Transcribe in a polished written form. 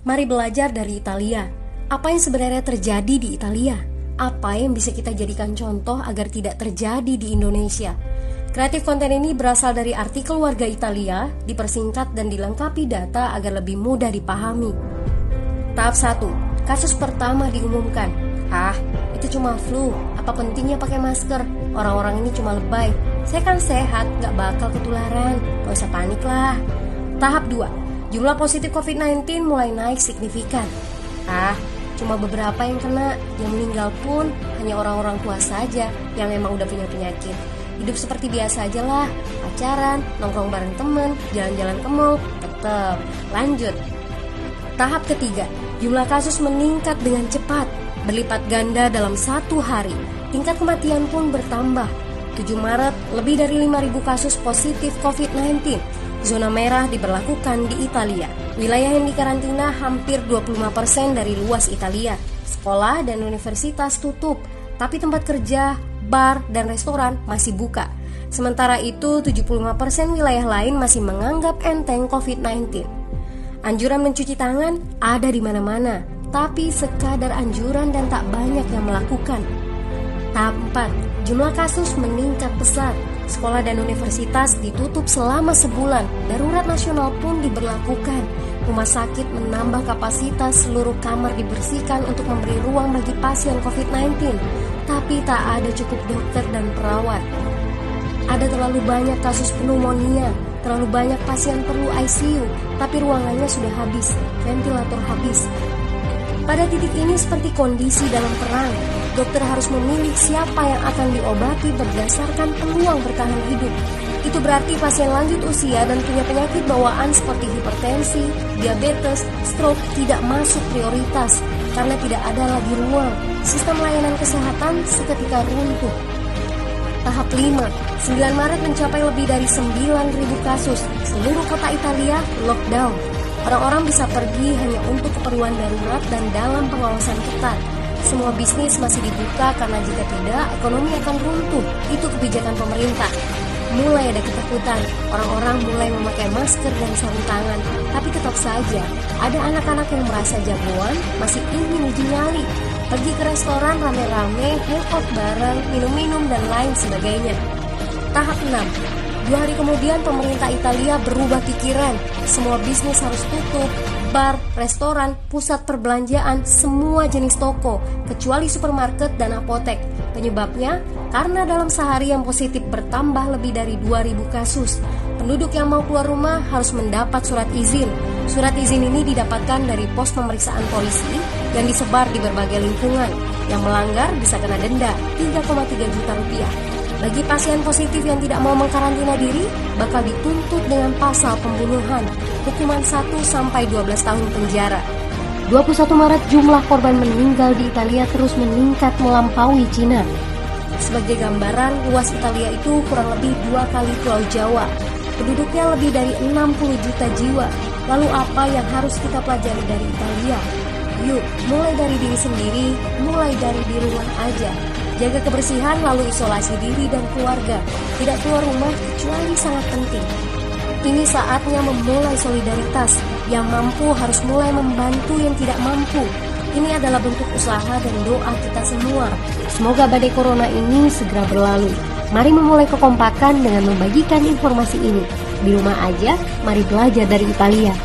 Mari belajar dari Italia. Apa yang sebenarnya terjadi di Italia? Apa yang bisa kita jadikan contoh agar tidak terjadi di Indonesia? Kreatif konten ini berasal dari artikel warga Italia, dipersingkat dan dilengkapi data agar lebih mudah dipahami. Tahap 1. Kasus pertama diumumkan. Itu cuma flu. Apa pentingnya pakai masker? Orang-orang ini cuma lebay. Saya kan sehat, gak bakal ketularan. Gak usah panik lah. Tahap 2. Jumlah positif COVID-19 mulai naik signifikan. Cuma beberapa yang kena. Yang meninggal pun hanya orang-orang tua saja yang emang udah punya penyakit. Hidup seperti biasa aja lah. Pacaran, nongkrong bareng temen, jalan-jalan ke mall, tetep lanjut. Tahap ketiga. Jumlah kasus meningkat dengan cepat, berlipat ganda dalam 1 hari. Tingkat kematian pun bertambah. 7 Maret, lebih dari 5.000 kasus positif COVID-19. Zona merah diberlakukan di Italia. Wilayah yang dikarantina hampir 25% dari luas Italia. Sekolah dan universitas tutup, tapi tempat kerja, bar, dan restoran masih buka. Sementara itu, 75% wilayah lain masih menganggap enteng COVID-19. Anjuran mencuci tangan ada di mana-mana, tapi sekadar anjuran dan tak banyak yang melakukan. Tahap 4. Jumlah kasus meningkat pesat. Sekolah dan universitas ditutup selama sebulan. Darurat nasional pun diberlakukan. Rumah sakit menambah kapasitas, seluruh kamar dibersihkan untuk memberi ruang bagi pasien COVID-19. Tapi tak ada cukup dokter dan perawat. Ada terlalu banyak kasus pneumonia, terlalu banyak pasien perlu ICU, tapi ruangannya sudah habis, ventilator habis. Pada titik ini seperti kondisi dalam perang. Dokter harus memilih siapa yang akan diobati berdasarkan peluang bertahan hidup. Itu berarti pasien lanjut usia dan punya penyakit bawaan seperti hipertensi, diabetes, stroke tidak masuk prioritas karena tidak ada lagi ruang. Sistem layanan kesehatan seketika runtuh. Tahap 5. 9 Maret mencapai lebih dari 9.000 kasus. Seluruh kota Italia lockdown. Orang-orang bisa pergi hanya untuk keperluan darurat dan dalam pengawasan ketat. Semua bisnis masih dibuka karena jika tidak, ekonomi akan runtuh. Itu kebijakan pemerintah. Mulai ada ketakutan, orang-orang mulai memakai masker dan sarung tangan. Tapi tetap saja, ada anak-anak yang merasa jagoan, masih ingin uji nyali. Pergi ke restoran rame-rame, hangout bareng, minum-minum dan lain sebagainya. Tahap 6. 2 hari kemudian pemerintah Italia berubah pikiran. Semua bisnis harus tutup. Bar, restoran, pusat perbelanjaan, semua jenis toko, kecuali supermarket dan apotek. Penyebabnya, karena dalam sehari yang positif bertambah lebih dari 2.000 kasus. Penduduk yang mau keluar rumah harus mendapat surat izin. Surat izin ini didapatkan dari pos pemeriksaan polisi yang disebar di berbagai lingkungan. Yang melanggar bisa kena denda 3,3 juta rupiah. Bagi pasien positif yang tidak mau mengkarantina diri, bakal dituntut dengan pasal pembunuhan, hukuman 1-12 tahun penjara. 21 Maret jumlah korban meninggal di Italia terus meningkat melampaui Cina. Sebagai gambaran, luas Italia itu kurang lebih 2 kali Pulau Jawa. Penduduknya lebih dari 60 juta jiwa. Lalu apa yang harus kita pelajari dari Italia? Yuk, mulai dari diri sendiri, mulai dari di rumah aja. Jaga kebersihan lalu isolasi diri dan keluarga. Tidak keluar rumah kecuali sangat penting. Ini saatnya memulai solidaritas. Yang mampu harus mulai membantu yang tidak mampu. Ini adalah bentuk usaha dan doa kita semua. Semoga badai corona ini segera berlalu. Mari memulai kekompakan dengan membagikan informasi ini. Di rumah aja, mari belajar dari Italia.